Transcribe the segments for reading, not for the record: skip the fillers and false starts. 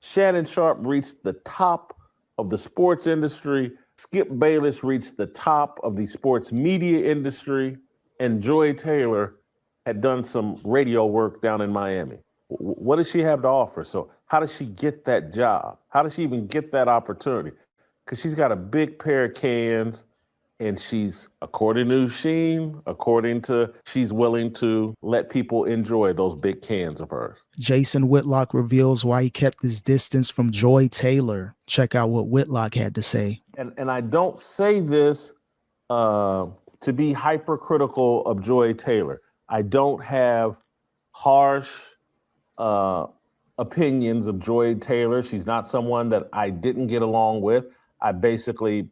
Shannon Sharpe reached the top of the sports industry. Skip Bayless reached the top of the sports media industry. And Joy Taylor had done some radio work down in Miami. What does she have to offer? So how does she get that job? How does she even get that opportunity? Because she's got a big pair of cans, and she's, according to noushin, she's willing to let people enjoy those big cans of hers. Jason Whitlock reveals why he kept his distance from Joy Taylor. Check out what Whitlock had to say. And I don't say this to be hypercritical of Joy Taylor. I don't have harsh opinions of Joy Taylor. She's not someone that I didn't get along with. I basically,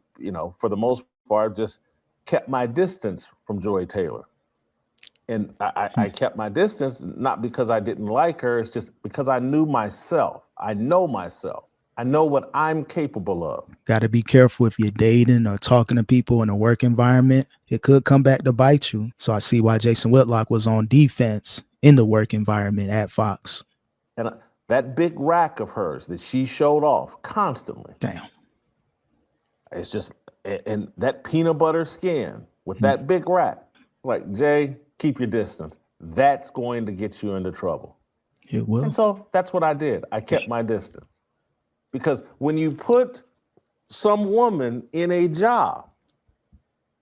for the most part, just kept my distance from Joy Taylor. And I kept my distance, not because I didn't like her, it's just because I knew myself. I know myself. I know what I'm capable of. Got to be careful if you're dating or talking to people in a work environment. It could come back to bite you. So I see why Jason Whitlock was on defense in the work environment at Fox. And that big rack of hers that she showed off constantly. Damn. It's just, and that peanut butter skin with that big rack, like, Jay, keep your distance. That's going to get you into trouble. It will. And so that's what I did. I kept my distance. Because when you put some woman in a job,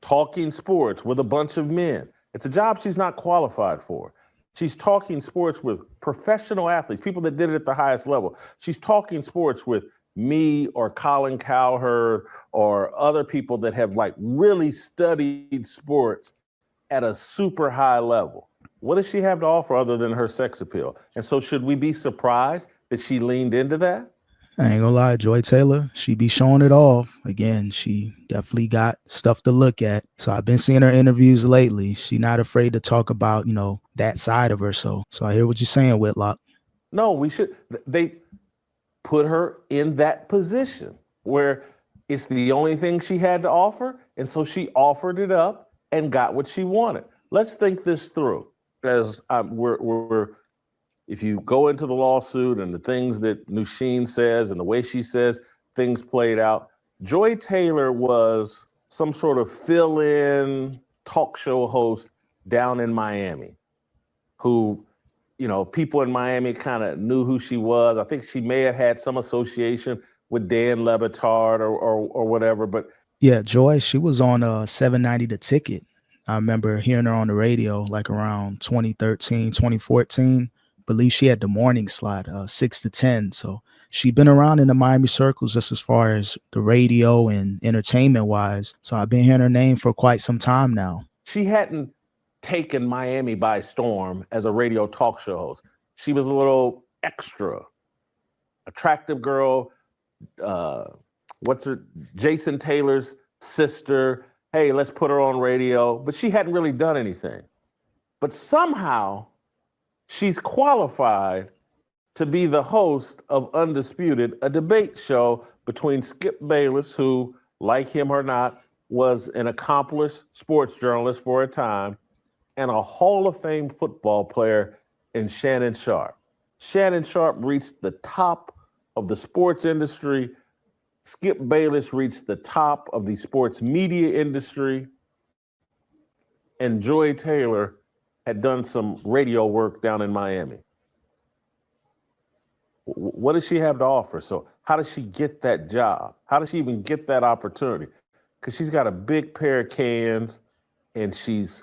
talking sports with a bunch of men, it's a job she's not qualified for. She's talking sports with professional athletes, people that did it at the highest level. She's talking sports with me or Colin Cowherd or other people that have really studied sports at a super high level. What does she have to offer other than her sex appeal? And so should we be surprised that she leaned into that? I ain't gonna lie, Joy Taylor, she be showing it off. Again, she definitely got stuff to look at. So I've been seeing her interviews lately. She not afraid to talk about, that side of her. So I hear what you're saying, Whitlock. No, we should. They put her in that position where it's the only thing she had to offer. And so she offered it up and got what she wanted. Let's think this through. As if you go into the lawsuit and the things that noushin says and the way she says things played out, Joy Taylor was some sort of fill-in talk show host down in Miami who, people in Miami kind of knew who she was. I think she may have had some association with Dan Le Batard or whatever, but. Yeah, Joy, she was on 790 The Ticket. I remember hearing her on the radio around 2013, 2014. Believe she had the morning slot, 6 to 10. So she'd been around in the Miami circles just as far as the radio and entertainment wise. So I've been hearing her name for quite some time now. She hadn't taken Miami by storm as a radio talk show host. She was a little extra, attractive girl. Jayson Taylor's sister. Hey, let's put her on radio. But she hadn't really done anything. But somehow she's qualified to be the host of Undisputed, a debate show between Skip Bayless, who, like him or not, was an accomplished sports journalist for a time, and a Hall of Fame football player in Shannon Sharpe. Shannon Sharpe reached the top of the sports industry. Skip Bayless reached the top of the sports media industry. And Joy Taylor had done some radio work down in Miami. What does she have to offer? So how does she get that job? How does she even get that opportunity? Because she's got a big pair of cans, and she's,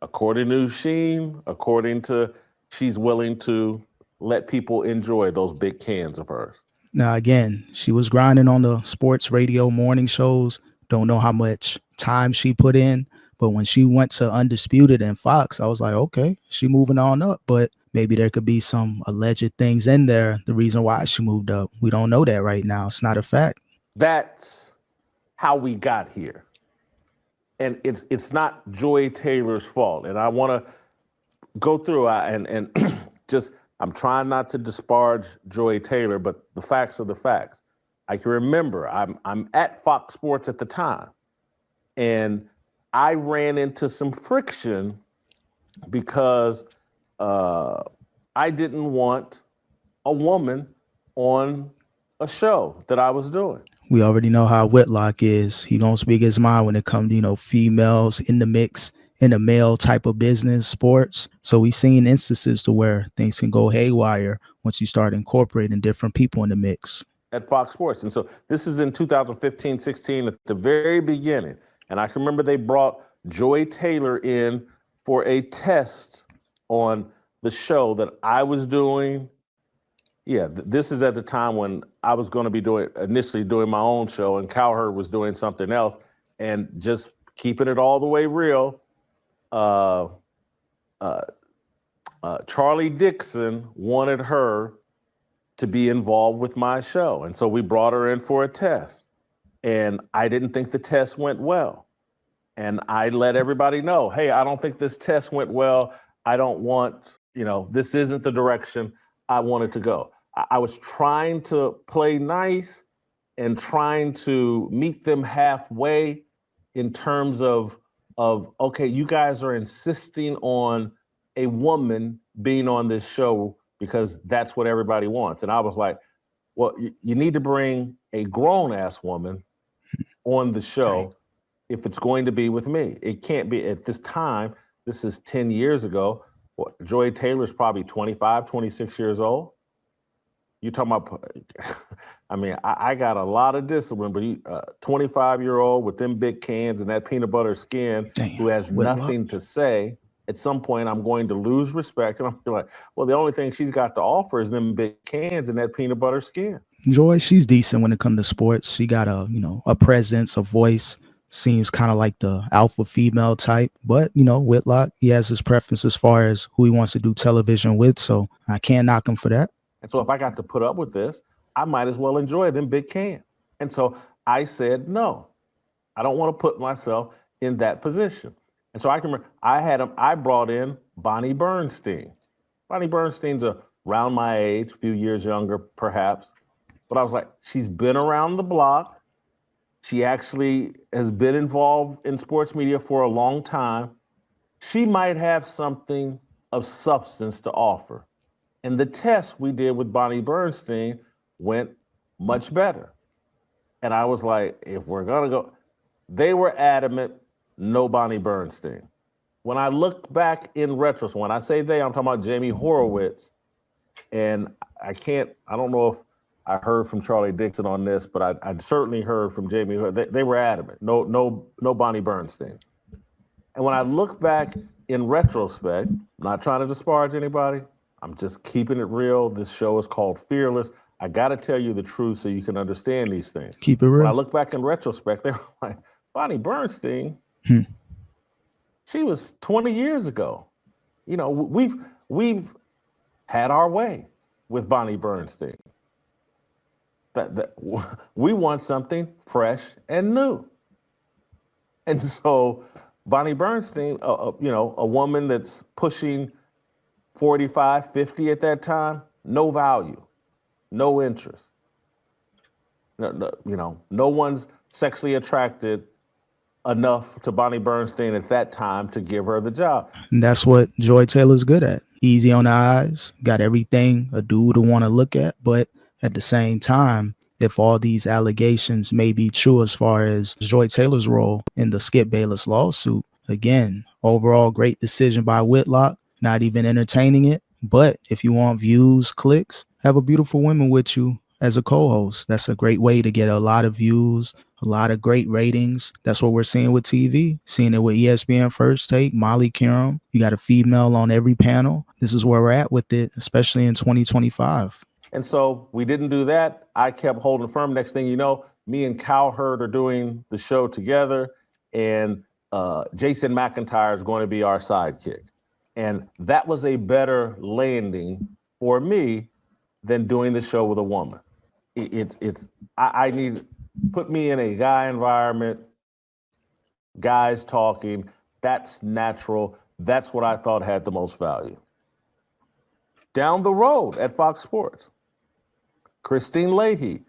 according to noushin, she's willing to let people enjoy those big cans of hers. Now, again, she was grinding on the sports radio morning shows. Don't know how much time she put in. But when she went to Undisputed and Fox, I was like, okay, she moving on up. But maybe there could be some alleged things in there, the reason why she moved up. We don't know that right now. It's not a fact. That's how we got here. And it's not Joy Taylor's fault. And I want to go through and just, I'm trying not to disparage Joy Taylor, but the facts are the facts. I can remember I'm at Fox Sports at the time, and I ran into some friction because I didn't want a woman on a show that I was doing. We already know how Whitlock is. He gonna speak his mind when it comes to, females in the mix in a male type of business, sports. So we've seen instances to where things can go haywire once you start incorporating different people in the mix. At Fox Sports. And so this is in 2015, 16, at the very beginning. And I can remember they brought Joy Taylor in for a test on the show that I was doing. Yeah, this is at the time when I was going to be initially doing my own show, and Cowherd was doing something else, and just keeping it all the way real. Charlie Dixon wanted her to be involved with my show, and so we brought her in for a test. And I didn't think the test went well, and I let everybody know, hey, I don't think this test went well. I don't want, this isn't the direction I wanted to go. I was trying to play nice and trying to meet them halfway in terms of okay, you guys are insisting on a woman being on this show because that's what everybody wants. And I was like, well, you need to bring a grown-ass woman on the show if it's going to be with me. It can't be at this time. This is 10 years ago. Joy Taylor's probably 25, 26 years old. You talking about, I got a lot of discipline, but 25-year-old with them big cans and that peanut butter skin who has nothing to say, at some point I'm going to lose respect. And I'm like, well, the only thing she's got to offer is them big cans and that peanut butter skin. Joy, she's decent when it comes to sports. She got a presence, a voice, seems kind of like the alpha female type. But, Whitlock, he has his preference as far as who he wants to do television with. So I can't knock him for that. And so if I got to put up with this, I might as well enjoy them big cans. And so I said, no, I don't want to put myself in that position. And so I can remember I brought in Bonnie Bernstein. Bonnie Bernstein's around my age, a few years younger, perhaps. But I was like, she's been around the block. She actually has been involved in sports media for a long time. She might have something of substance to offer. And the test we did with Bonnie Bernstein went much better. And I was like, if we're going to go, they were adamant, no Bonnie Bernstein. When I look back in retrospect, when I say they, I'm talking about Jamie Horowitz. And I don't know if I heard from Charlie Dixon on this, but I certainly heard from Jamie. They were adamant, no Bonnie Bernstein. And when I look back in retrospect, I'm not trying to disparage anybody, I'm just keeping it real. This show is called Fearless. I got to tell you the truth so you can understand these things. Keep it real. When I look back in retrospect, they were like, Bonnie Bernstein, she was 20 years ago. We've had our way with Bonnie Bernstein. We want something fresh and new. And so Bonnie Bernstein, a woman that's pushing 45, 50 at that time, no value, no interest. No one's sexually attracted enough to Bonnie Bernstein at that time to give her the job. And that's what Joy Taylor's good at. Easy on the eyes, got everything a dude would want to look at. But at the same time, if all these allegations may be true as far as Joy Taylor's role in the Skip Bayless lawsuit, again, overall great decision by Whitlock. Not even entertaining it. But if you want views, clicks, have a beautiful woman with you as a co-host. That's a great way to get a lot of views, a lot of great ratings. That's what we're seeing with TV, seeing it with ESPN First Take, Molly Qerim. You got a female on every panel. This is where we're at with it, especially in 2025. And so we didn't do that. I kept holding firm. Next thing you know, me and Cowherd are doing the show together, and Jayson McIntyre is going to be our sidekick. And that was a better landing for me than doing the show with a woman. I need, put me in a guy environment, guys talking, that's natural. That's what I thought had the most value. Down the road at Fox Sports, Christine Leahy,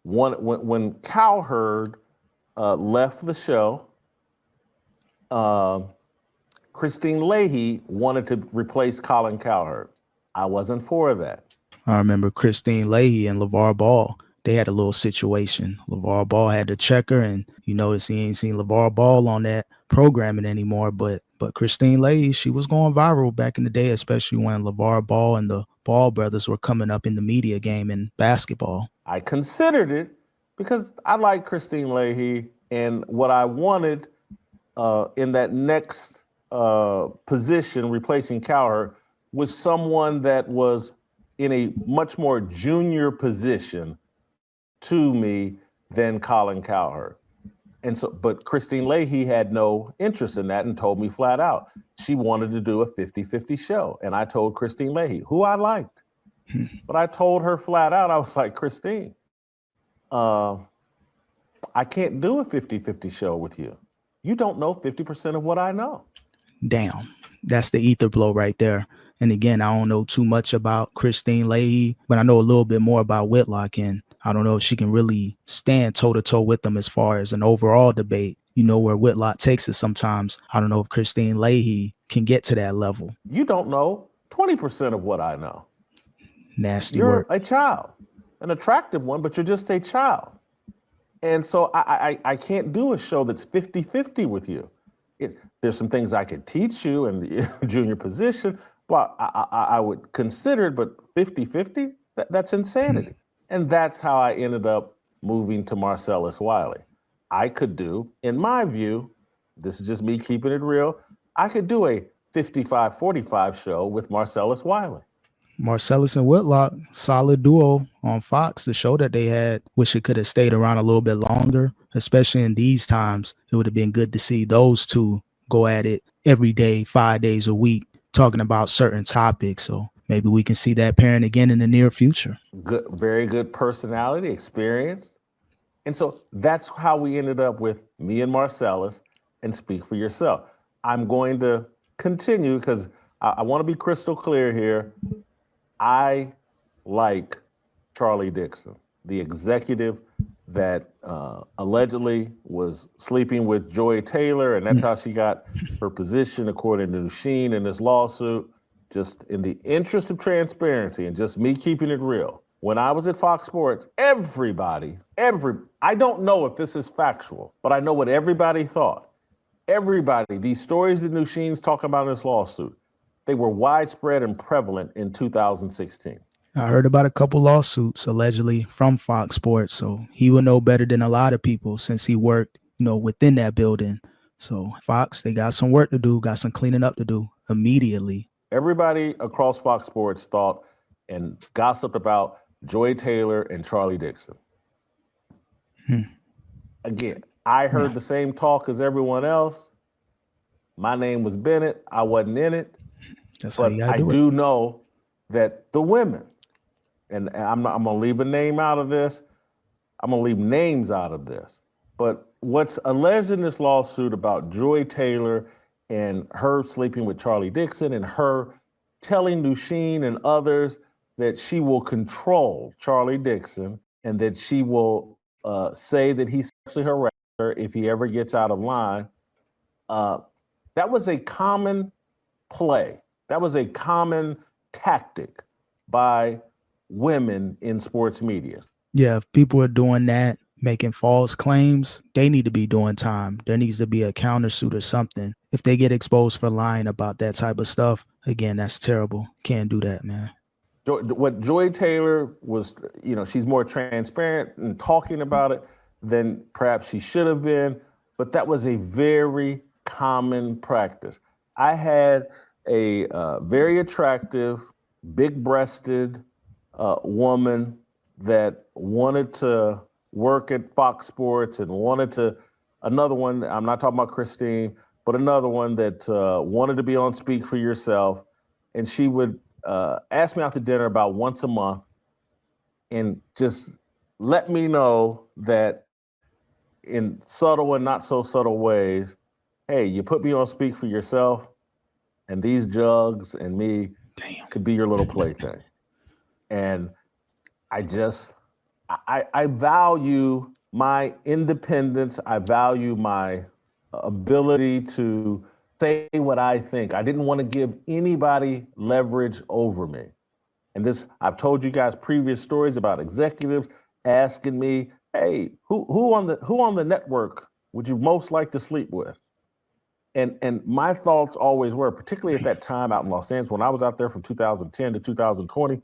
when Cowherd left the show, Christine Leahy wanted to replace Colin Cowherd. I wasn't for that. I remember Christine Leahy and LeVar Ball. They had a little situation. LeVar Ball had to check her, and you notice he ain't seen LeVar Ball on that programming anymore. But Christine Leahy, she was going viral back in the day, especially when LeVar Ball and the Ball brothers were coming up in the media game in basketball. I considered it because I like Christine Leahy, and what I wanted in that next position replacing Cowher was someone that was in a much more junior position to me than Colin Cowherd. And so, but Christine Leahy had no interest in that and told me flat out she wanted to do a 50-50 show. And I told Christine Leahy, who I liked, but I told her flat out, I was like, Christine, I can't do a 50-50 show with you. You don't know 50% of what I know. Damn, that's the ether blow right there. And again, I don't know too much about Christine Leahy, but I know a little bit more about Whitlock, and I don't know if she can really stand toe-to-toe with them as far as an overall debate. You know where Whitlock takes it sometimes. I don't know if Christine Leahy can get to that level. You don't know 20% of what I know. Nasty You're work. a child, an attractive one, but you're just a child. And so I can't do a show that's 50-50 with you. There's some things I could teach you in the junior position, but I would consider it, but 50-50, that's insanity. And that's how I ended up moving to Marcellus Wiley. I could do, in my view, this is just me keeping it real, I could do a 55-45 show with Marcellus Wiley. Marcellus and Whitlock, solid duo on Fox, the show that they had. Wish it could have stayed around a little bit longer, especially in these times. It would have been good to see those two go at it every day, 5 days a week, talking about certain topics. So maybe we can see that pairing again in the near future. Good, very good personality, experience. And so that's how we ended up with me and Marcellus and Speak for Yourself. I'm going to continue because I want to be crystal clear here. I like Charlie Dixon, the executive that allegedly was sleeping with Joy Taylor, and that's how she got her position, according to noushin in this lawsuit. Just in the interest of transparency and just me keeping it real. When I was at Fox Sports, I don't know if this is factual, but I know what everybody thought. Everybody, these stories that noushin's talking about in this lawsuit, they were widespread and prevalent in 2016. I heard about a couple lawsuits allegedly from Fox Sports, so he would know better than a lot of people since he worked, within that building. So Fox, they got some work to do, got some cleaning up to do immediately. Everybody across Fox Sports thought and gossiped about Joy Taylor and Charlie Dixon. Again, I heard the same talk as everyone else. My name was Bennett. I wasn't in it. That's but how you gotta do I do know that the women, and I'm going to leave a name out of this. I'm going to leave names out of this. But what's alleged in this lawsuit about Joy Taylor and her sleeping with Charlie Dixon and her telling noushin and others that she will control Charlie Dixon and that she will say that he sexually harassed her if he ever gets out of line. That was a common play. That was a common tactic by women in sports media. Yeah, if people are doing that, making false claims, they need to be doing time. There needs to be a countersuit or something. If they get exposed for lying about that type of stuff, again, that's terrible. Can't do that, man. What Joy Taylor was, she's more transparent in talking about it than perhaps she should have been, but that was a very common practice. I had a very attractive, big-breasted woman that wanted to work at Fox Sports and another one, I'm not talking about Christine, but another one that wanted to be on Speak for Yourself. And she would ask me out to dinner about once a month and just let me know that in subtle and not so subtle ways, hey, you put me on Speak for Yourself, and these jugs and me could be your little plaything. And I value my independence. I value my ability to say what I think. I didn't want to give anybody leverage over me. And this, I've told you guys previous stories about executives asking me, hey, who on the network would you most like to sleep with? And my thoughts always were, particularly at that time out in Los Angeles, when I was out there from 2010 to 2020,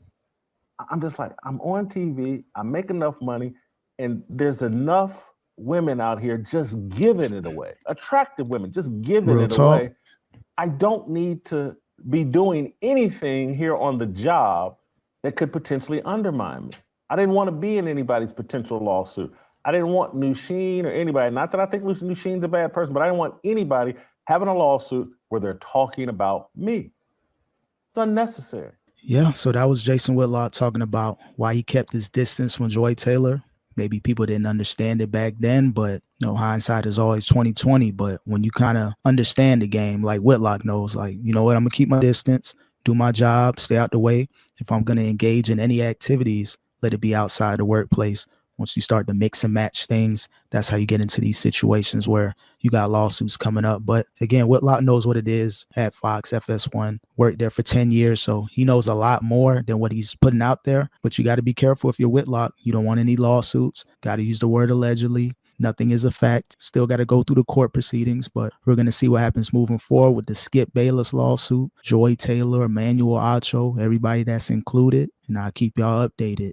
I'm just like, I'm on TV, I make enough money, and there's enough women out here just giving it away. Attractive women, just giving Real it talk. away. I don't need to be doing anything here on the job that could potentially undermine me. I didn't want to be in anybody's potential lawsuit. I didn't want Noushin or anybody, not that I think Noushin's a bad person, but I didn't want anybody having a lawsuit where they're talking about me. It's unnecessary. Yeah, so that was Jason Whitlock talking about why he kept his distance from Joy Taylor. Maybe people didn't understand it back then, but hindsight is always 2020. But when you kind of understand the game, like Whitlock knows, like, you know what, I'm gonna keep my distance, do my job, stay out the way. If I'm gonna engage in any activities, let it be outside the workplace. Once you start to mix and match things, that's how you get into these situations where you got lawsuits coming up. But again, Whitlock knows what it is at Fox, FS1, worked there for 10 years. So he knows a lot more than what he's putting out there. But you got to be careful if you're Whitlock. You don't want any lawsuits. Got to use the word allegedly. Nothing is a fact. Still got to go through the court proceedings, but we're going to see what happens moving forward with the Skip Bayless lawsuit, Joy Taylor, Emmanuel Acho, everybody that's included. And I'll keep y'all updated.